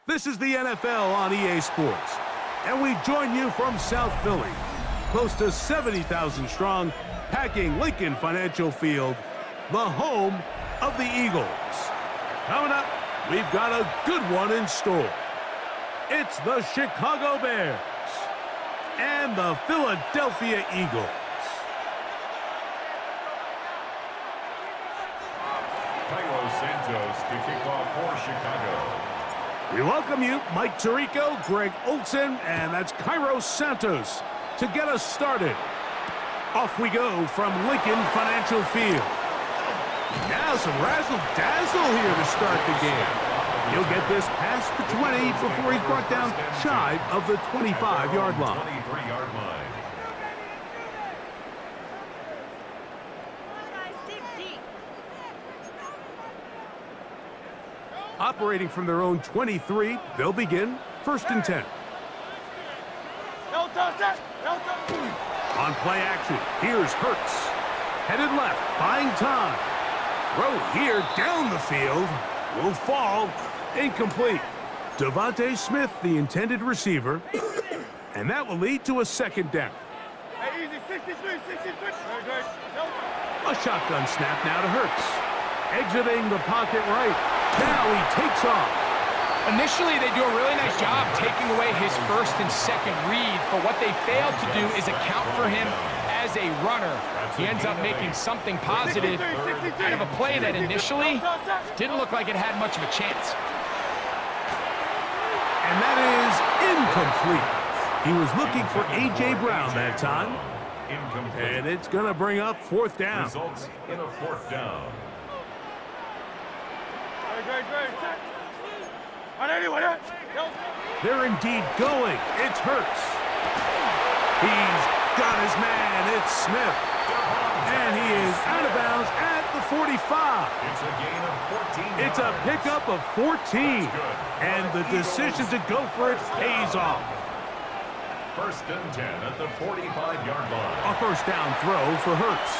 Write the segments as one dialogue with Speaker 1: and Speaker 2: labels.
Speaker 1: This is the NFL on EA Sports, and we join you from South Philly, close to 70,000 strong, packing Lincoln Financial Field, the home of the Eagles. Coming up, we've got a good one in store. It's the Chicago Bears and the Philadelphia Eagles.
Speaker 2: Santos to kick off for Chicago.
Speaker 1: We welcome you, Mike Tirico, Greg Olson, and that's Cairo Santos to get us started. Off we go from Lincoln Financial Field. Now some razzle-dazzle here to start the game. He'll get this past the 20 before he's brought down shy of the 25-yard line.
Speaker 2: 23-yard line.
Speaker 1: Operating from their own 23, they'll begin 1st and 10. On play action, here's Hurts. Headed left, buying time. Throw here down the field. Will fall. Incomplete. Devontae Smith, the intended receiver. And that will lead to a 2nd down. A shotgun snap now to Hurts. Exiting the pocket right. Now he takes off.
Speaker 3: Initially, they do a really nice job taking away his 1st and 2nd reads, but what they failed to do is account for him as a runner. He ends up making something positive out of a play that initially didn't look like it had much of a chance.
Speaker 1: And that is incomplete. He was looking for A.J. Brown that time. And it's going to bring up 4th down.
Speaker 2: Results in a 4th down.
Speaker 1: They're indeed going. It's Hurts. He's got his man. It's Smith. And he is out of bounds at the 45.
Speaker 2: It's a gain of 14.
Speaker 1: It's a pickup of 14. And the decision to go for it pays off.
Speaker 2: 1st and 10 at the 45-yard line.
Speaker 1: A 1st down throw for Hurts.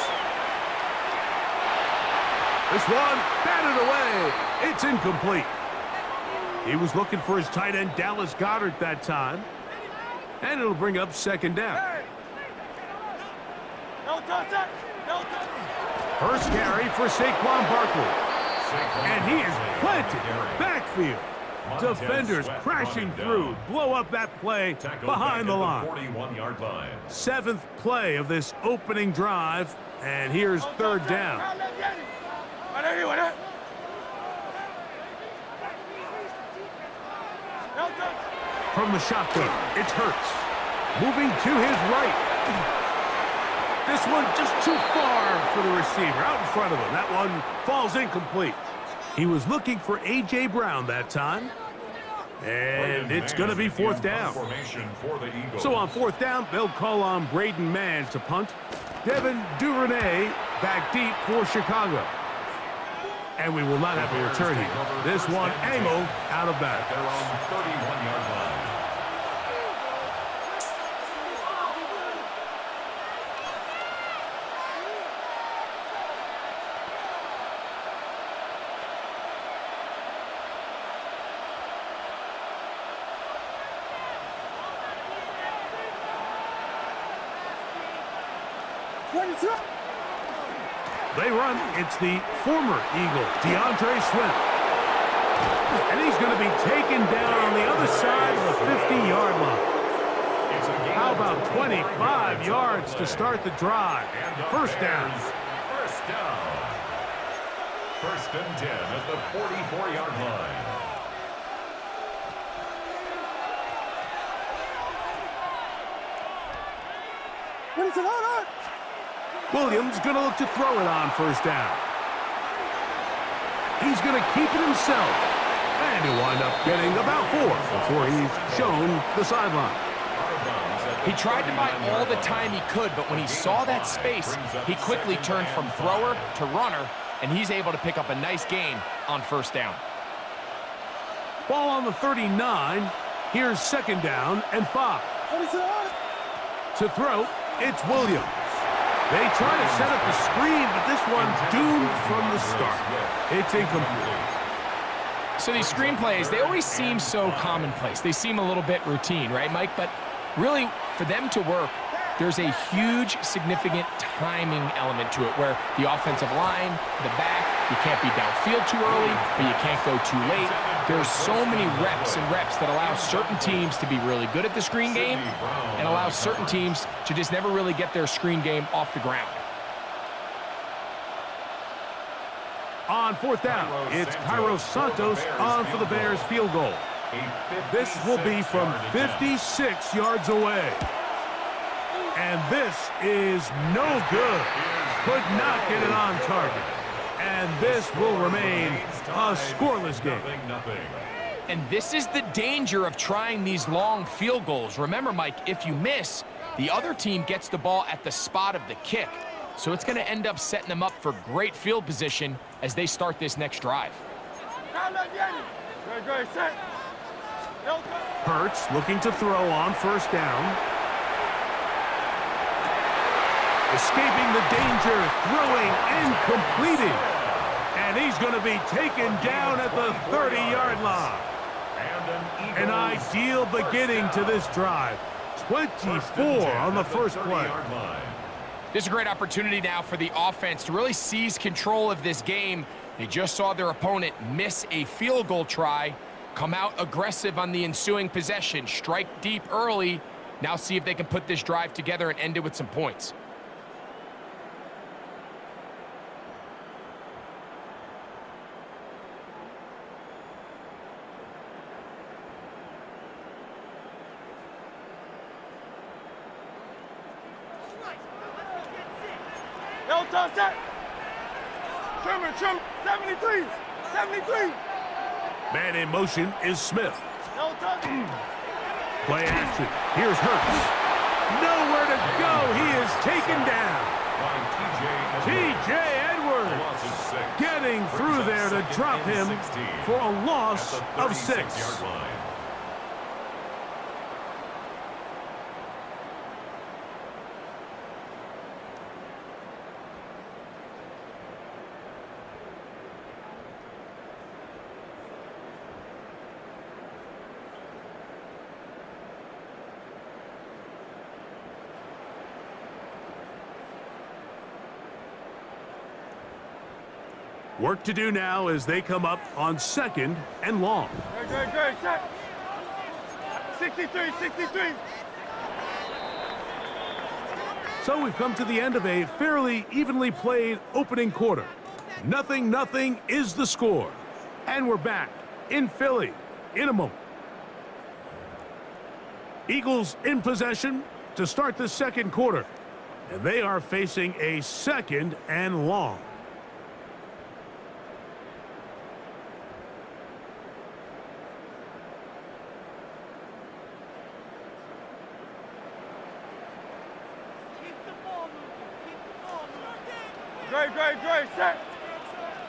Speaker 1: This one batted away. It's incomplete. He was looking for his tight end, Dallas Goedert, that time. And it'll bring up 2nd down. First carry for Saquon Barkley. And he is planted backfield. Defenders crashing through. Blow up that play behind the line.
Speaker 2: 41-yard line.
Speaker 1: 7th play of this opening drive. And here's 3rd down. From the shotgun, it's Hurts. Moving to his right. This one just too far for the receiver. Out in front of him. That one falls incomplete. He was looking for A.J. Brown that time. And it's going to be 4th down. So on 4th down, they'll call on Braden Mann to punt. Devin Duvernay back deep for Chicago. And we will not have a return here. This one angled out of bounds.
Speaker 2: They're on the 31-yard line.
Speaker 1: They run. It's the former Eagle, DeAndre Swift. And he's going to be taken down on the other side of the 50-yard line. How about 25 yards to start the drive? 1st down.
Speaker 2: 1st down. 1st and 10 at the 44-yard line.
Speaker 1: Williams going to look to throw it on 1st down. He's going to keep it himself. And he'll wind up getting about 4 before he's shown the sideline.
Speaker 3: He tried to buy all the time he could, but when he saw that space, he quickly turned from thrower to runner, and he's able to pick up a nice gain on 1st down.
Speaker 1: Ball on the 39. Here's 2nd down and 5. To throw, it's Williams. They try to set up the screen, but this one doomed from the start. It's incomplete.
Speaker 3: So these screenplays, they always seem so commonplace. They seem a little bit routine, right, Mike? But really, for them to work, there's a huge, significant timing element to it where the offensive line, the back, you can't be downfield too early, but you can't go too late. There's so many reps and reps that allow certain teams to be really good at the screen game and allow certain teams to just never really get their screen game off the ground.
Speaker 1: On fourth down, it's Cairo Santos on for the Bears field goal. This will be from 56 yards away. And this is no good. Could not get it on target. And this will remain a scoreless game.
Speaker 3: And this is the danger of trying these long field goals. Remember, Mike, if you miss, the other team gets the ball at the spot of the kick. So it's going to end up setting them up for great field position as they start this next drive.
Speaker 1: Hurts looking to throw on first down. Escaping the danger, throwing and completing. And he's going to be taken down at the 30-yard line. An ideal beginning to this drive. 24 on the first play.
Speaker 3: This is a great opportunity now for the offense to really seize control of this game. They just saw their opponent miss a field goal try, come out aggressive on the ensuing possession, strike deep early. Now see if they can put this drive together and end it with some points.
Speaker 4: Trim, 73.
Speaker 1: Man in motion is Smith. Play action. Here's Hurts. Nowhere to go. He is taken down. T.J. Edwards getting through there to drop him for a loss of 6. Work to do now as they come up on second and long.
Speaker 4: Great. Set. 63.
Speaker 1: So we've come to the end of a fairly evenly played opening quarter. 0-0 is the score. And we're back in Philly in a moment. Eagles in possession to start the second quarter. And they are facing a second and long.
Speaker 4: Great. Set.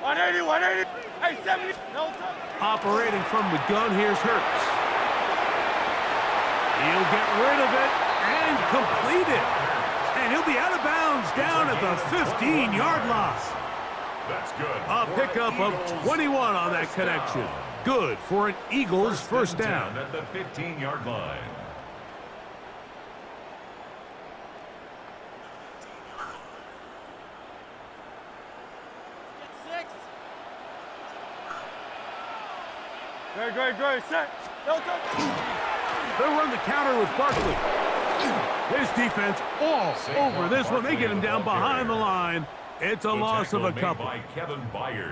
Speaker 4: 180. Hey, 70. No touch.
Speaker 1: Operating from the gun, here's Hurts. He'll get rid of it and complete it. And he'll be out of bounds down at the 15-yard line.
Speaker 2: That's good.
Speaker 1: A pickup of 21 on that connection. Good for an Eagles first down.
Speaker 2: At the 15-yard line.
Speaker 4: Great. Set. No touch.
Speaker 1: They'll run the counter with Barkley. This defense all over this one. They get him down behind the line. It's a loss of a couple.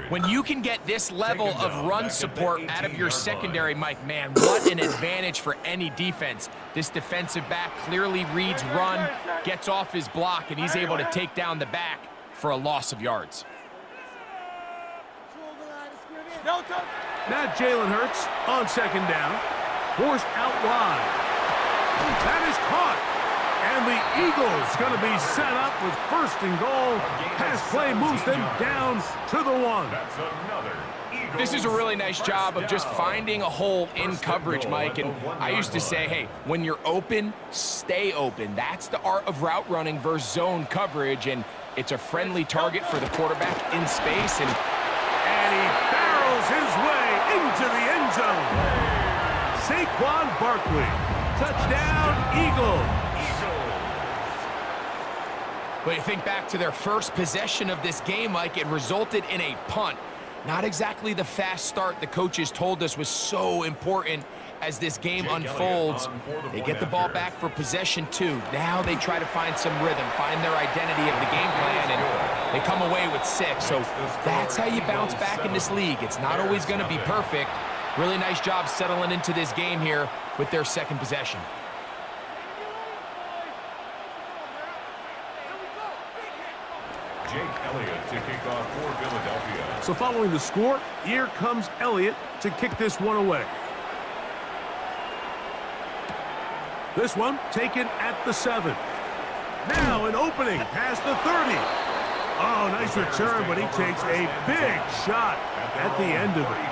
Speaker 3: When you can get this level of run support out of your secondary, Mike, man, what an advantage for any defense. This defensive back clearly reads run, gets off his block, and he's able to take down the back for a loss of yards.
Speaker 4: No touch.
Speaker 1: Now Jalen Hurts on second down. Forced out wide. That is caught. And the Eagles going to be set up with first and goal. Pass play moves them down to the 1.
Speaker 3: This is a really nice job of just finding a hole in coverage, Mike. And I used to say, hey, when you're open, stay open. That's the art of route running versus zone coverage. And it's a friendly target for the quarterback in space. And
Speaker 1: he barrels his way into the end zone. Saquon Barkley. Touchdown, Eagles.
Speaker 3: But you think back to their first possession of this game, Mike, it resulted in a punt. Not exactly the fast start the coaches told us was so important as this game unfolds. They get the ball back for possession 2. Now they try to find some rhythm, find their identity of the game plan, and they come away with 6. So that's how you bounce back in this league. It's not always going to be perfect. Really nice job settling into this game here with their second possession.
Speaker 2: Jake Elliott to kick off for Philadelphia.
Speaker 1: So following the score, here comes Elliott to kick this one away. This one taken at the 7. Now an opening past the 30. Oh, nice return, but he takes a big shot at the end of it.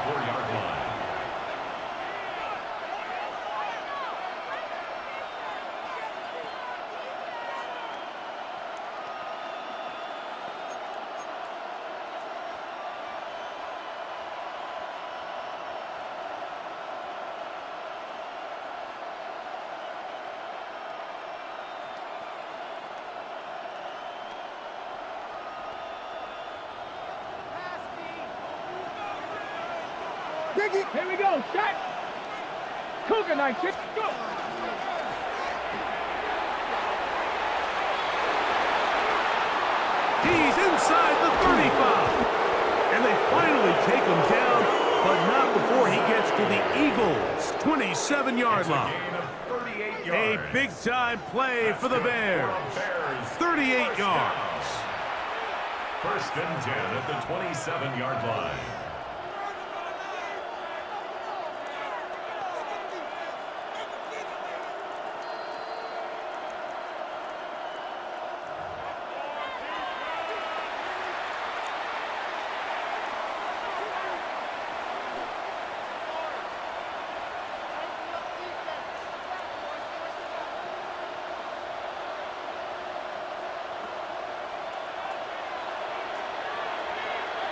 Speaker 4: Here we go, set. Cougar night, kick, go.
Speaker 1: He's inside the 35. And they finally take him down, but not before he gets to the Eagles' 27-yard line. A big-time play for the Bears. 38 yards.
Speaker 2: First and 10 at the 27-yard line.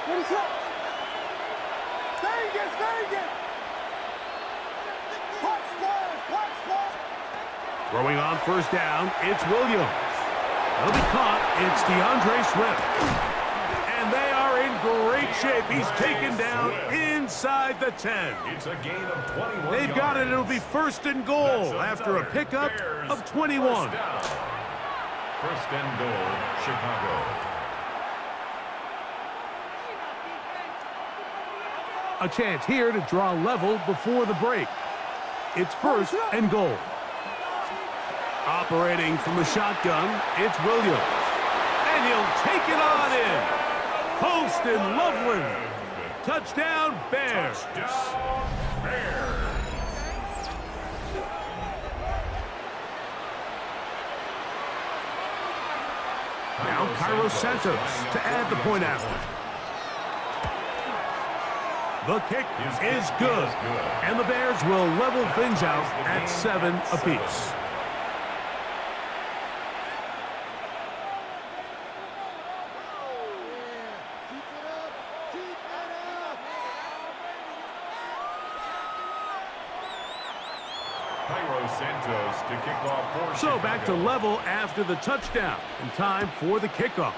Speaker 4: What is up? Vegas, Vegas! Punch squad!
Speaker 1: Throwing on first down, it's Williams. That'll be caught. It's DeAndre Swift. And they are in great shape. He's taken down inside the 10.
Speaker 2: It's a gain of 21
Speaker 1: They've got it. It'll be first and goal after a pickup of 21.
Speaker 2: First and goal, Chicago.
Speaker 1: A chance here to draw level before the break. It's first and goal. Operating from the shotgun, it's Williams. And he'll take it on in. Post and Loveland. Touchdown, Bears.
Speaker 2: Touchdown, Bears.
Speaker 1: Now Cairo Santos to add the point after. The kick is good, and the Bears will level things out at 7 apiece.
Speaker 2: Cairo Santos to kick off for
Speaker 1: So
Speaker 2: Chicago.
Speaker 1: back to level after the touchdown, and time for the kickoff.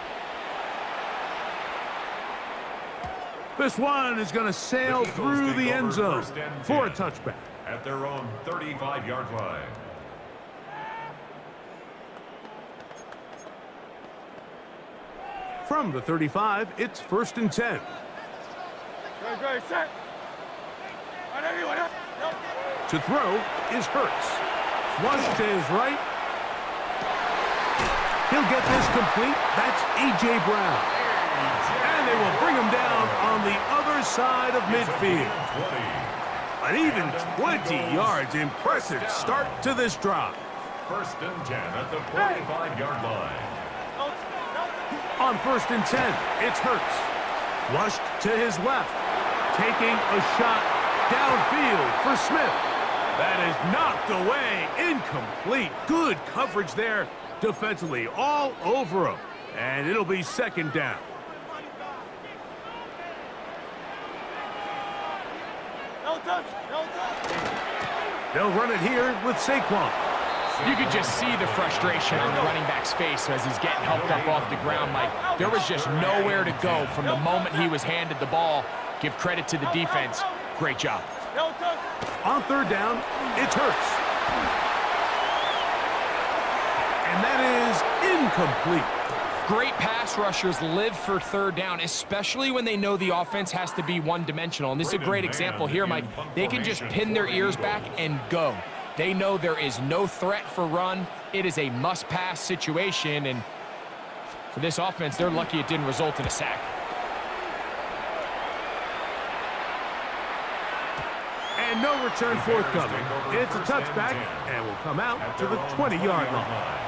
Speaker 1: This one is going to sail through the end zone for a touchback.
Speaker 2: At their own 35-yard line.
Speaker 1: From the 35, it's first and 10.
Speaker 4: Great, set. On anyone else? Nope.
Speaker 1: To throw is Hurts. Flush to his right. He'll get this complete. That's A.J. Brown. And they will bring him down on the other side of midfield. An even 20 yards. Impressive start to this drive.
Speaker 2: First and 10 at the 45-yard line.
Speaker 1: On first and 10, it's Hurts. Flushed to his left. Taking a shot downfield for Smith. That is knocked away. Incomplete. Good coverage there defensively. All over him. And it'll be second down. They'll run it here with Saquon.
Speaker 3: You could just see the frustration on the running back's face as he's getting helped up off the ground. Like, there was just nowhere to go from the moment he was handed the ball. Give credit to the defense. Great job.
Speaker 1: On third down, it's Hurts. And that is incomplete.
Speaker 3: Great pass rushers live for third down, especially when they know the offense has to be one-dimensional. And this is a great example here, Mike. They can just pin their ears back and go. They know there is no threat for run. It is a must-pass situation, and for this offense, they're lucky it didn't result in a sack.
Speaker 1: And no return forthcoming. It's a touchback, and will come out to the 20-yard line.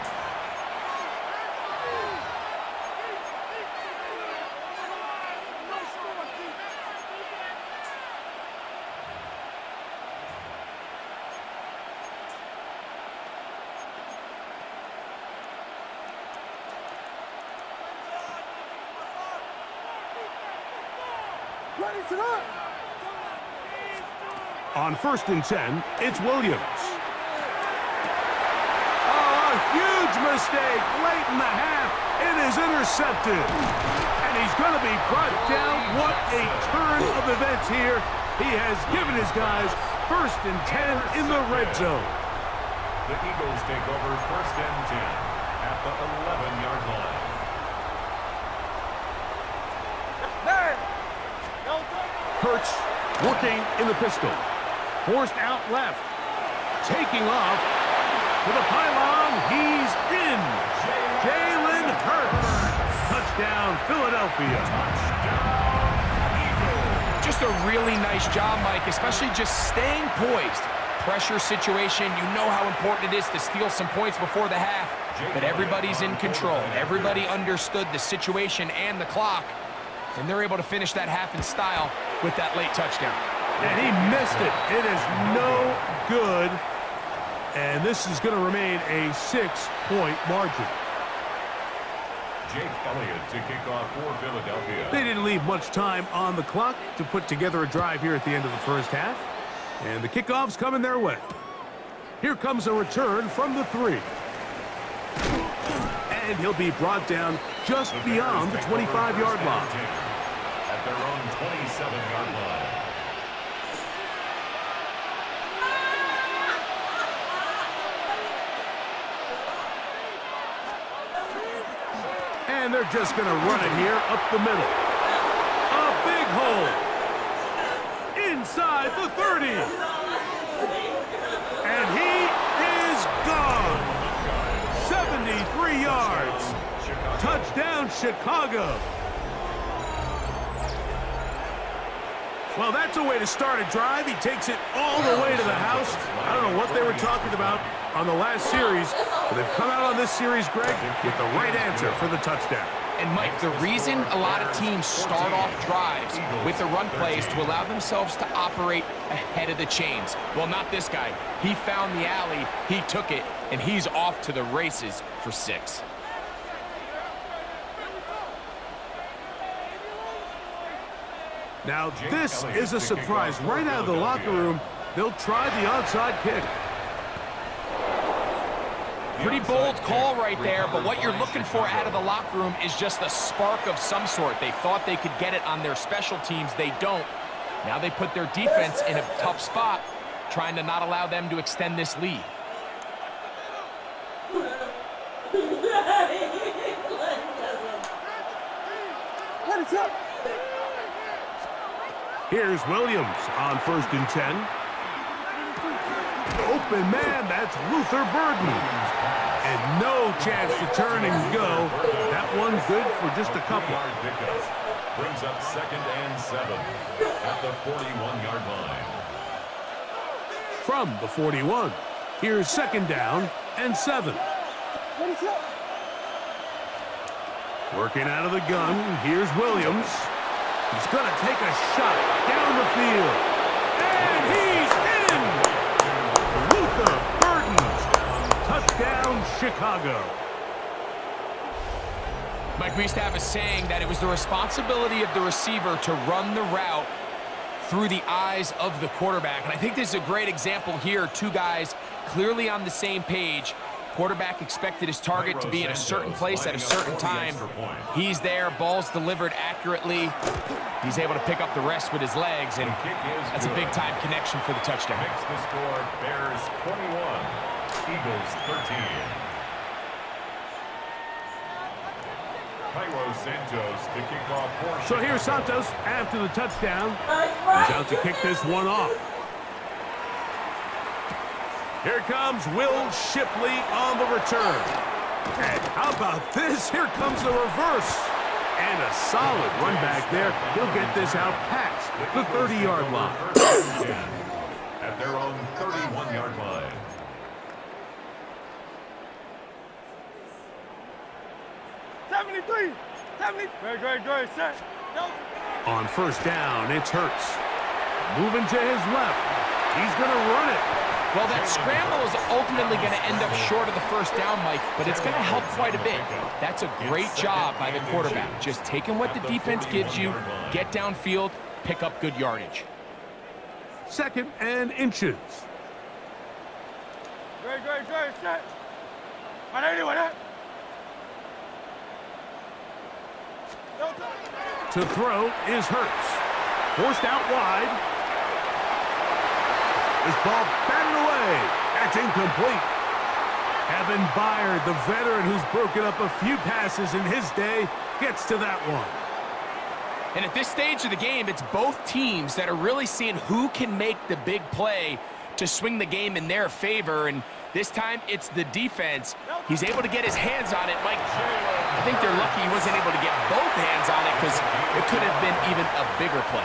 Speaker 1: On 1st and 10, it's Williams. Oh, a huge mistake late in the half. It is intercepted. And he's going to be brought down. What a turn of events here. He has given his guys 1st and 10 in the red zone.
Speaker 2: The Eagles take over 1st and 10 at the 11-yard line.
Speaker 1: Hurts working in the pistol. Forced out left. Taking off to the pylon. He's in. Jalen Hurts. Touchdown, Philadelphia.
Speaker 3: Just a really nice job, Mike, especially just staying poised. Pressure situation, you know how important it is to steal some points before the half, but everybody's in control. Everybody understood the situation and the clock, and they're able to finish that half in style with that late touchdown.
Speaker 1: And he missed it. It is no good. And this is going to remain a 6-point margin.
Speaker 2: Jake Elliott to kick off for Philadelphia.
Speaker 1: They didn't leave much time on the clock to put together a drive here at the end of the first half. And the kickoff's coming their way. Here comes a return from the 3. And he'll be brought down just beyond the 25-yard line.
Speaker 2: At their own 27-yard line.
Speaker 1: And they're just going to run it here up the middle. A big hole. Inside the 30. And he is gone. 73 yards. Touchdown, Chicago. Well, that's a way to start a drive. He takes it all the way to the house. I don't know what they were talking about on the last series, but they've come out on this series, Greg, with the right answer for the touchdown.
Speaker 3: And, Mike, the reason a lot of teams start off drives with the run plays to allow themselves to operate ahead of the chains. Well, not this guy. He found the alley, he took it, and he's off to the races for 6.
Speaker 1: Now, this is a surprise. Right out of the locker room, they'll try the onside kick.
Speaker 3: Pretty bold call right there, but what you're looking for out of the locker room is just a spark of some sort. They thought they could get it on their special teams. They don't. Now they put their defense in a tough spot, trying to not allow them to extend this lead.
Speaker 1: Here's Williams on 1st and 10. Open man, that's Luther Burden. And no chance to turn and go. That one good for just a couple.
Speaker 2: Brings up 2nd and 7 at the 41-yard line.
Speaker 1: From the 41, here's 2nd down and 7. Working out of the gun, here's Williams. He's going to take a shot down the field. And he's in! Luther Burden. Touchdown, Chicago.
Speaker 3: Mike, we used to have a saying that it was the responsibility of the receiver to run the route through the eyes of the quarterback. And I think this is a great example here. Two guys clearly on the same page. Quarterback expected his target to be in a certain place at a certain time. He's there, ball's delivered accurately. He's able to pick up the rest with his legs, and that's a big-time connection for the touchdown.
Speaker 2: Makes the score Bears 21, Eagles 13. Cairo Santos to kick off.
Speaker 1: So here's Santos after the touchdown. He's out to kick this one off. Here comes Will Shipley on the return. And how about this? Here comes the reverse. And a solid run back there. He'll get this out past the 30-yard line.
Speaker 2: At their own 31-yard line.
Speaker 4: Set.
Speaker 1: On first down, it's Hurts. Moving to his left. He's going to run it.
Speaker 3: Well, that scramble is ultimately going to end up short of the first down, Mike, but it's going to help quite a bit. That's a great job by the quarterback. Just taking what the defense gives you, get downfield, pick up good yardage.
Speaker 1: 2nd and inches.
Speaker 4: Set. Anyway,
Speaker 1: To throw is Hurts. Forced out wide. This ball batted away. That's incomplete. Kevin Byard, the veteran who's broken up a few passes in his day, gets to that one.
Speaker 3: And at this stage of the game, it's both teams that are really seeing who can make the big play to swing the game in their favor. And this time, it's the defense. He's able to get his hands on it. Mike, I think they're lucky he wasn't able to get both hands on it because it could have been even a bigger play.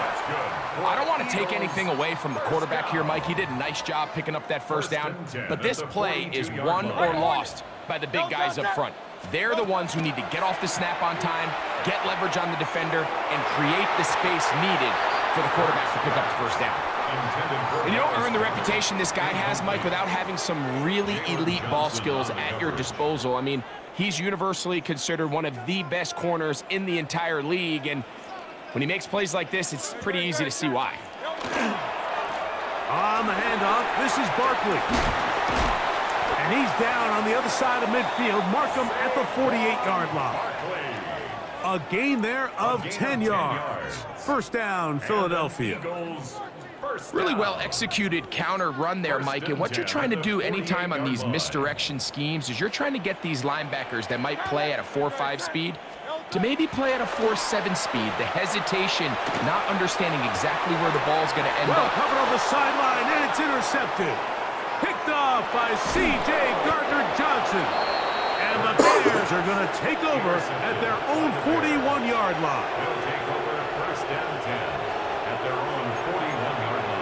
Speaker 3: I don't want to take anything away from the quarterback here, Mike. He did a nice job picking up that first down. But this play is won or lost by the big guys up front. They're the ones who need to get off the snap on time, get leverage on the defender, and create the space needed for the quarterback to pick up the first down. And you don't earn the reputation this guy has, Mike, without having some really elite ball skills at your disposal. I mean, he's universally considered one of the best corners in the entire league, and when he makes plays like this, it's pretty easy to see why.
Speaker 1: On the handoff, this is Barkley. And he's down on the other side of midfield. Mark him at the 48-yard line. A gain there of 10 yards. First down, Philadelphia.
Speaker 3: Really well executed counter run there, Mike. And what you're trying to do anytime on these misdirection schemes is you're trying to get these linebackers that might play at a 4.5 speed to maybe play at a 4.7 speed. The hesitation, not understanding exactly where the ball's going to end
Speaker 1: Well
Speaker 3: up.
Speaker 1: covered on the sideline, and it's intercepted. Picked off by C.J. Gardner-Johnson. And the Bears are going to take over at their own 41-yard line.
Speaker 2: They'll take over first down 10 at their own 41-yard line.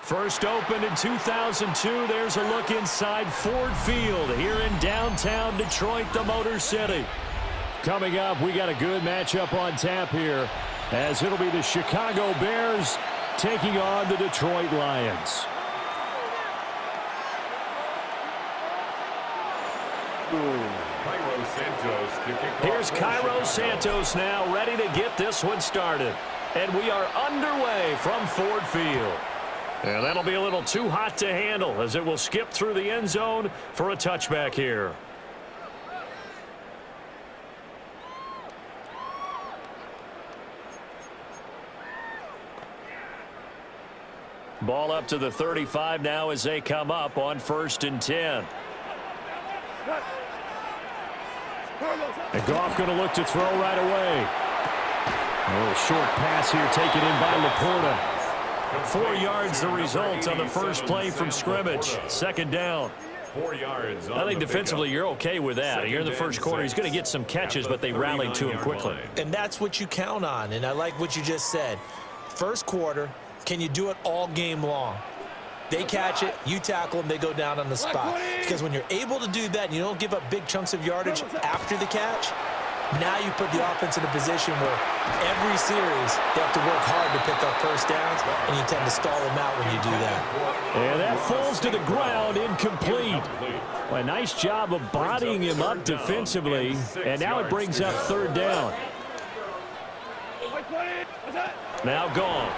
Speaker 5: First opened in 2002. There's a look inside Ford Field here in downtown Detroit, the Motor City. Coming up, we got a good matchup on tap here, as it'll be the Chicago Bears taking on the Detroit Lions. Here's Cairo Santos now, ready to get this one started. And we are underway from Ford Field. And that'll be a little too hot to handle, as it will skip through the end zone for a touchback here. Ball up to the 35 now as they come up on 1st and 10. And Goff going to look to throw right away. A little short pass here taken in by Laporta. 4 yards the result on the first play from scrimmage. 2nd down.
Speaker 2: 4 yards.
Speaker 5: I think defensively you're okay with that. Here in the first quarter, he's going to get some catches, but they rallied to him quickly.
Speaker 6: And that's what you count on, and I like what you just said. First quarter, can you do it all game long? They catch it, you tackle them, they go down on the spot. Because when you're able to do that and you don't give up big chunks of yardage after the catch, now you put the offense in a position where every series they have to work hard to pick up first downs, and you tend to stall them out when you do that.
Speaker 5: And that falls to the ground, incomplete. Well, a nice job of bodying him up defensively, and now it brings up 3rd down. Now Goff.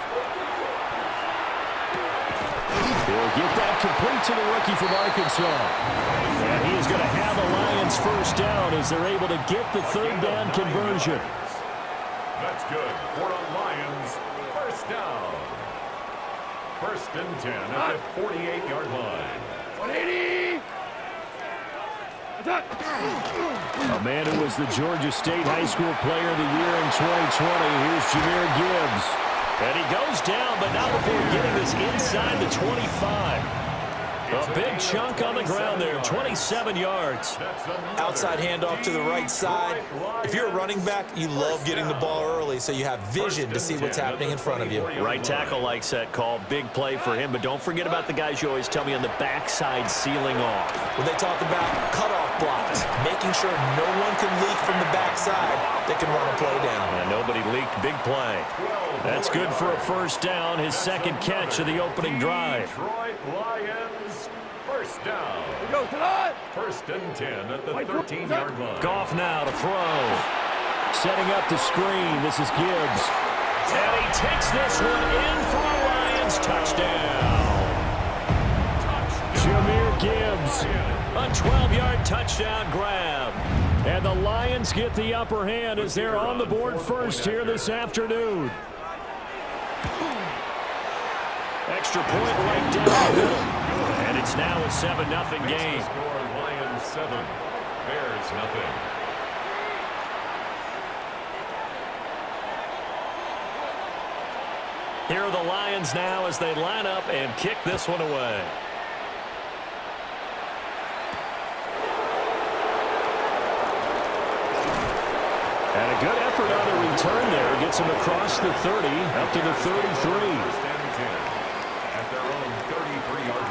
Speaker 5: He'll get that complete to the rookie from Arkansas. And he is going to have the Lions first down as they're able to get the 3rd down conversion.
Speaker 2: That's good for the Lions. First down. 1st and 10 at the 48-yard line.
Speaker 4: 180. Attack.
Speaker 5: A man who was the Georgia State High School Player of the Year in 2020. Here's Jahmyr Gibbs. And he goes down, but not before getting this inside the 25. A big chunk on the ground there, 27 yards.
Speaker 6: Outside handoff to the right side. If you're a running back, you love getting the ball early so you have vision to see what's happening in front of you.
Speaker 5: Right tackle likes that call. Big play for him, but don't forget about the guys you always tell me on the backside sealing off.
Speaker 6: When they talk about cutoff blocks, making sure no one can leak from the backside that can run a play down.
Speaker 5: And nobody leaked. Big play. That's good for a first down, his 2nd catch of the opening drive.
Speaker 2: Detroit Lions, first down. 1st and 10 at the 13-yard line.
Speaker 5: Goff now to throw. Setting up the screen. This is Gibbs. And he takes this one in for a Lions touchdown. Jahmyr Gibbs, a 12-yard touchdown grab. And the Lions get the upper hand as they're on the board first here this afternoon. Extra point right down the middle. And it's now a 7-0 game.
Speaker 2: Score Lions 7, Bears nothing.
Speaker 5: Here are the Lions now as they line up and kick this one away. And a good effort on the return there. Gets him across the 30, up to the 33.
Speaker 2: At their own 33-yard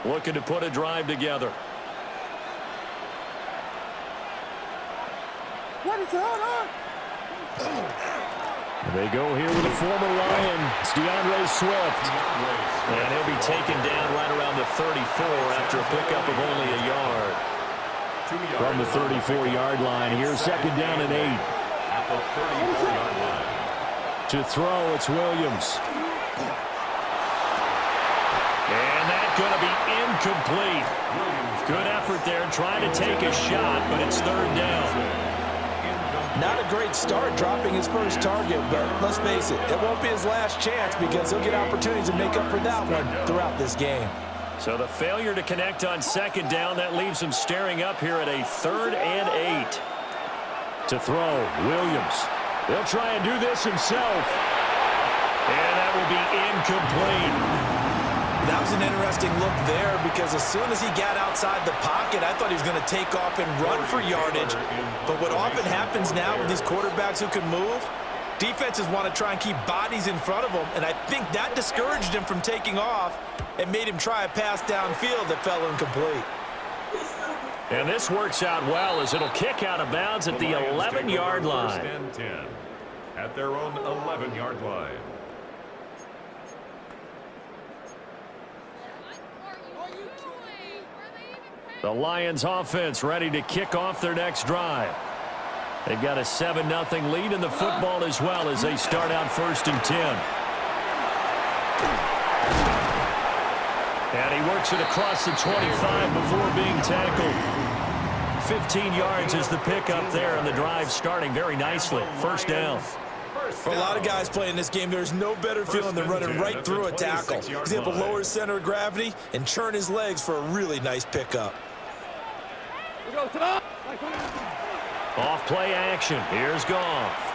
Speaker 2: line.
Speaker 5: Looking to put a drive together.
Speaker 4: What is going on?
Speaker 5: They go here with a former Lion. It's DeAndre Swift. And he'll be taken down right around the 34 after a pickup of only a yard. From the 34-yard line, here's 2nd down and 8.
Speaker 2: At the 34-yard line.
Speaker 5: To throw, it's Williams. And that's going to be incomplete. Good effort there, trying to take a shot, but it's 3rd down.
Speaker 6: Not a great start dropping his first target, but let's face it, it won't be his last chance because he'll get opportunities to make up for that one throughout this game.
Speaker 5: So the failure to connect on 2nd down, that leaves him staring up here at a 3rd and 8. To throw, Williams. He'll try and do this himself. And that will be incomplete.
Speaker 6: That was an interesting look there because as soon as he got outside the pocket, I thought he was going to take off and run for yardage. But what often happens now with these quarterbacks who can move, defenses want to try and keep bodies in front of them, and I think that discouraged him from taking off and made him try a pass downfield that fell incomplete.
Speaker 5: And this works out well as it'll kick out of bounds at the 11-yard line.
Speaker 2: 1st and 10 at their own 11-yard line.
Speaker 5: The Lions offense ready to kick off their next drive. They've got a 7-0 lead in the football as well as they start out 1st and 10. And he works it across the 25 before being tackled. 15 yards is the pickup there, and the drive starting very nicely. First down.
Speaker 6: For a lot of guys playing this game, there's no better feeling than running right through a tackle. He's able to lower his center of gravity and churn his legs for a really nice pickup.
Speaker 5: Off play action. Here's Goff.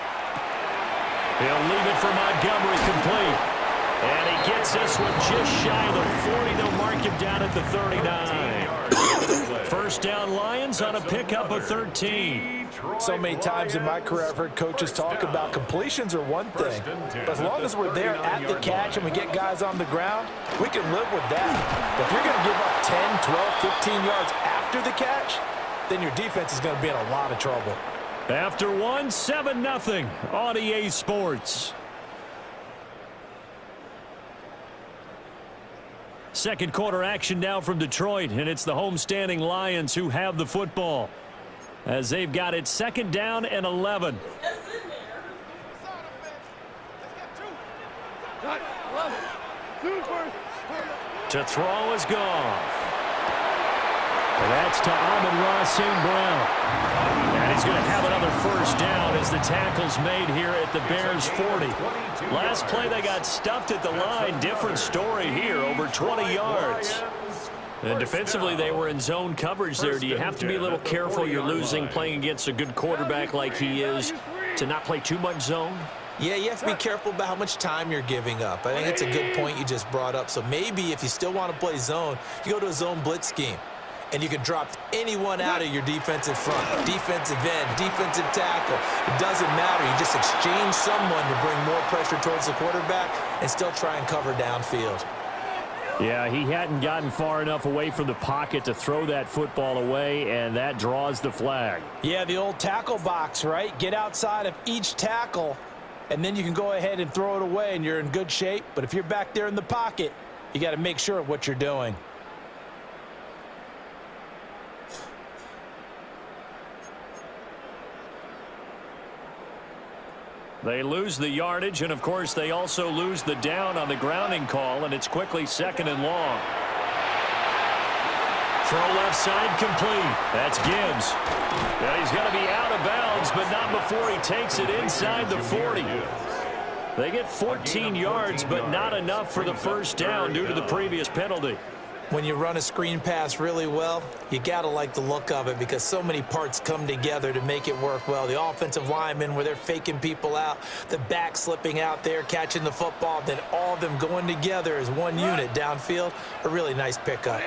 Speaker 5: He'll leave it for Montgomery complete. And he gets this one just shy of the 40. They'll mark him down at the 39. First down Lions on a pickup of 13.
Speaker 6: So many times in my career I've heard coaches talk about completions are one thing, but as long as we're there at the catch and we get guys on the ground, we can live with that. But if you're going to give up 10, 12, 15 yards after the catch, then your defense is going to be in a lot of trouble.
Speaker 5: After one, 7-0 on EA Sports. Second quarter action now from Detroit, and it's the homestanding Lions who have the football as they've got it second down and 11. To throw is Goff. That's to Amon-Ra St. Brown. And he's going to have another first down as the tackle's made here at the Bears' 40. Last play they got stuffed at the line. Different story here, over 20 yards. And defensively they were in zone coverage there. Do you have to be a little careful? You're losing playing against a good quarterback like he is to not play too much zone?
Speaker 6: Yeah, you have to be careful about how much time you're giving up. I think it's a good point you just brought up. So maybe if you still want to play zone, you go to a zone blitz scheme. And you can drop anyone out of your defensive front, defensive end, defensive tackle. It doesn't matter. You just exchange someone to bring more pressure towards the quarterback and still try and cover downfield.
Speaker 5: Yeah, he hadn't gotten far enough away from the pocket to throw that football away, and that draws the flag.
Speaker 6: Yeah, the old tackle box, right? Get outside of each tackle, and then you can go ahead and throw it away, and you're in good shape. But if you're back there in the pocket, you got to make sure of what you're doing.
Speaker 5: They lose the yardage, and, of course, they also lose the down on the grounding call, and it's quickly second and long. Throw left side complete. That's Gibbs. Yeah, he's going to be out of bounds, but not before he takes it inside the 40. They get 14 yards, but not enough for the first down due to the previous penalty.
Speaker 6: When you run a screen pass really well, you got to like the look of it because so many parts come together to make it work well. The offensive linemen where they're faking people out, the back slipping out there, catching the football, then all of them going together as one unit downfield. A really nice pickup.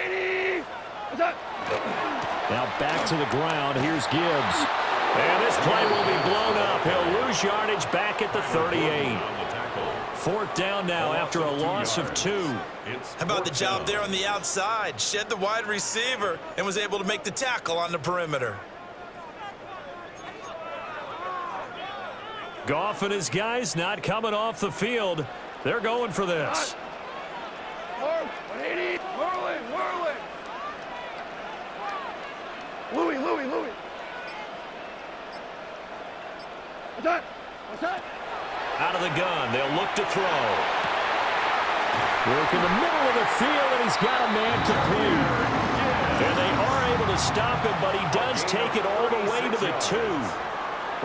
Speaker 5: Now back to the ground. Here's Gibbs. And this play will be blown up. He'll lose yardage back at the 38. Fourth down now after a loss of 2.
Speaker 6: How about the job there on the outside? Shed the wide receiver and was able to make the tackle on the perimeter.
Speaker 5: Goff and his guys not coming off the field. They're going for this.
Speaker 4: Louis. What's that?
Speaker 5: Out of the gun, they'll look to throw. Work in the middle of the field, and he's got a man complete. And they are able to stop him, but he does take it all the way to the 2.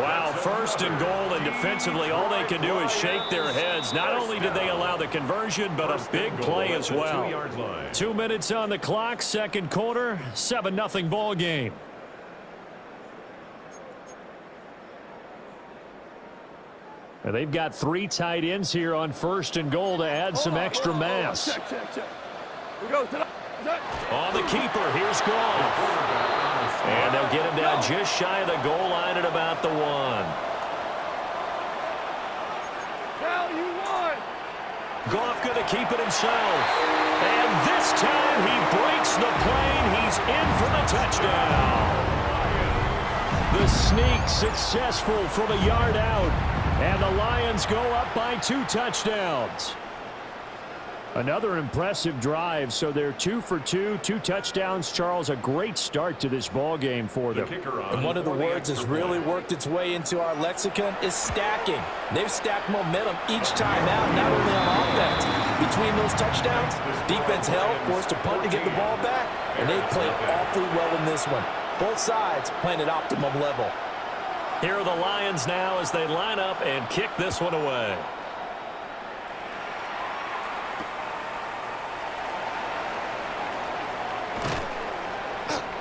Speaker 5: Wow, first and goal, and defensively, all they can do is shake their heads. Not only did they allow the conversion, but a big play as well. 2 minutes on the clock, second quarter, 7-0 ball game. And they've got 3 tight ends here on first and goal to add some extra mass.
Speaker 4: Check. We go to the...
Speaker 5: On the keeper, here's Goff. And they'll get him down just shy of the goal line at about the 1.
Speaker 4: Now you won.
Speaker 5: Goff going to keep it himself. And this time he breaks the plane. He's in for the touchdown. The sneak successful from a yard out. And the Lions go up by 2 touchdowns. Another impressive drive, so they're 2 for 2, 2 touchdowns. Charles, a great start to this ball game for them.
Speaker 6: And one of the words that's really worked its way into our lexicon is stacking. They've stacked momentum each time out, not only on offense. Between those touchdowns, defense held, forced a punt to get the ball back, and they played awfully well in this one. Both sides playing at optimum level.
Speaker 5: Here are the Lions now as they line up and kick this one away.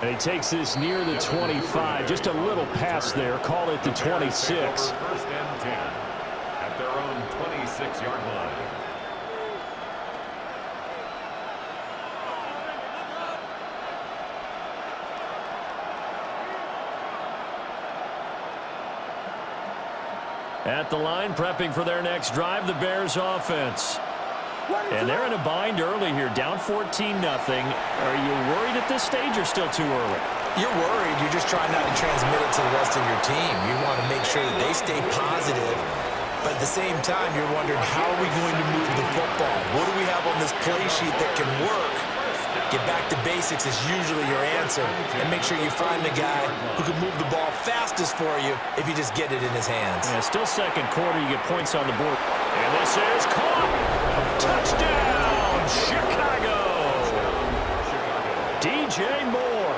Speaker 5: And he takes this near the 25. Just a little pass there. Call it the 26.
Speaker 2: First and 10 at their own 26-yard line.
Speaker 5: At the line, prepping for their next drive, the Bears offense. And they're in a bind early here, down 14-0. Are you worried at this stage or still too early?
Speaker 6: You're worried. You're just trying not to transmit it to the rest of your team. You want to make sure that they stay positive. But at the same time, you're wondering, how are we going to move the football? What do we have on this play sheet that can work? Get back to basics is usually your answer. And make sure you find the guy who can move the ball fastest for you if you just get it in his hands.
Speaker 5: Yeah, still second quarter, you get points on the board. And this is caught. Touchdown, Chicago. DJ Moore,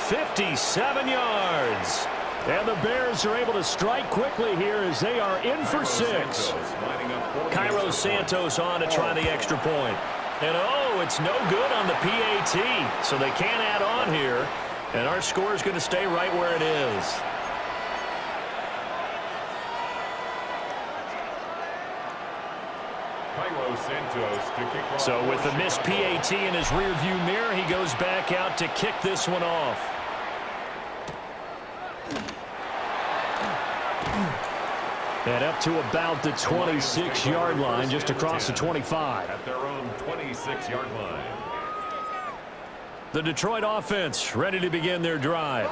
Speaker 5: 57 yards. And the Bears are able to strike quickly here as they are in for 6. Cairo Santos on to try the extra point. And oh, it's no good on the PAT, so they can't add on here. And our score is going to stay right where it is. So with the missed PAT in his rearview mirror, he goes back out to kick this one off. And up to about the 26-yard line, just across the 25.
Speaker 2: At their own 26-yard line.
Speaker 5: The Detroit offense ready to begin their drive.